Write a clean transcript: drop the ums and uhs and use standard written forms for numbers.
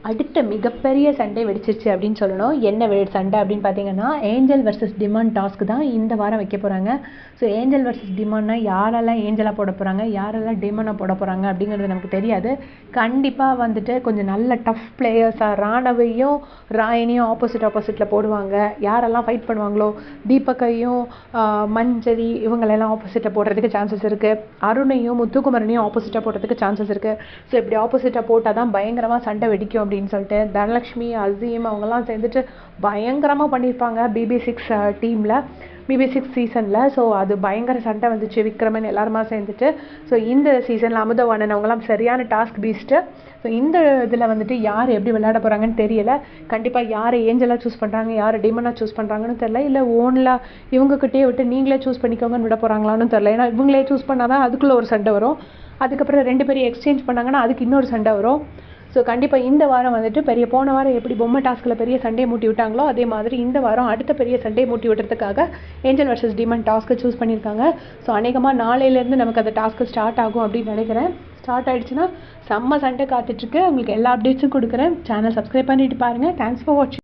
அடுத்த மிகப்பெரிய சண்டை வெடிச்சிருச்சு அப்படின்னு சொல்லணும். என்ன சண்டை அப்படின்னு பார்த்தீங்கன்னா, ஏஞ்சல் வர்சஸ் டிமான் டாஸ்க் தான் இந்த வாரம் வைக்க போகிறாங்க. ஸோ ஏஞ்சல் வர்சஸ் டிமான்னா யாரெல்லாம் ஏஞ்சலாக போட போகிறாங்க, யாரெல்லாம் டிமானாக போட போகிறாங்க அப்படிங்கிறது நமக்கு தெரியாது. கண்டிப்பாக வந்துட்டு கொஞ்சம் நல்ல டஃப் பிளேயர்ஸாக ராணவையும் ராயனையும் ஆப்போசிட்டில் போடுவாங்க. யாரெல்லாம் ஃபைட் பண்ணுவாங்களோ தீபக்கையும் மஞ்சரி இவங்களெல்லாம் ஆப்போசிட்டாக போடுறதுக்கு சான்சஸ் இருக்குது. அருணையும் முத்துக்குமரனையும் ஆப்போசிட்டாக போடுறதுக்கு சான்சஸ் இருக்குது. ஸோ இப்படி ஆப்போசிட்டாக போட்டால் தான் பயங்கரமாக சண்டை வெடிக்கும் அப்படின்னு சொல்லிட்டு தனலக்ஷ்மி அசீம் அவங்கெல்லாம் சேர்ந்துட்டு பயங்கரமாக பண்ணியிருப்பாங்க BB6 டீமில், BB6 சீசனில். ஸோ அது பயங்கர சண்டை வந்துச்சு. விக்ரமன் எல்லாருமா சேர்ந்துட்டு. ஸோ இந்த சீசனில் அமுதவாணன் அவங்களாம் சரியான டாஸ்க் பீஸ்ட்டு. ஸோ இந்த இதில் வந்துட்டு யார் எப்படி விளையாட போகிறாங்கன்னு தெரியல. கண்டிப்பாக யார் ஏஞ்சலாக சூஸ் பண்ணுறாங்க, யார் டிமனாக சூஸ் பண்ணுறாங்கன்னு தெரில. இல்லை ஓனில் இவங்ககிட்டயே விட்டு நீங்களே சூஸ் பண்ணிக்கோங்கன்னு விட போகிறாங்களான்னு தெரில. ஏன்னா இவங்களே சூஸ் பண்ணால் தான் அதுக்குள்ளே ஒரு சண்டை வரும். அதுக்கப்புறம் 2 பேரும் எக்ஸ்சேஞ்ச் பண்ணாங்கன்னா அதுக்கு இன்னொரு சண்டை வரும். ஸோ கண்டிப்பாக இந்த வாரம் வந்துட்டு போன வாரம் எப்படி பொம்மை டாஸ்கில் பெரிய சண்டையை மூட்டி விட்டாங்களோ அதே மாதிரி இந்த வாரம் அடுத்த பெரிய சண்டையை மூட்டி விட்டுறதுக்காக ஏஞ்சல் வர்சஸ் டிமான் டாஸ்க்கை சூஸ் பண்ணியிருக்காங்க. ஸோ அநேகமாக நாளையிலேருந்து நமக்கு அந்த டாஸ்க்கு ஸ்டார்ட் ஆகும் அப்படின்னு நினைக்கிறேன். ஸ்டார்ட் ஆகிடுச்சுன்னா செம்ம சண்டை காத்துட்ருக்கு. உங்களுக்கு எல்லா அப்டேட்ஸும் கொடுக்குறேன். சேனல் சப்ஸ்கிரைப் பண்ணிட்டு பாருங்கள். தேங்க்ஸ் ஃபார் வாட்சிங்.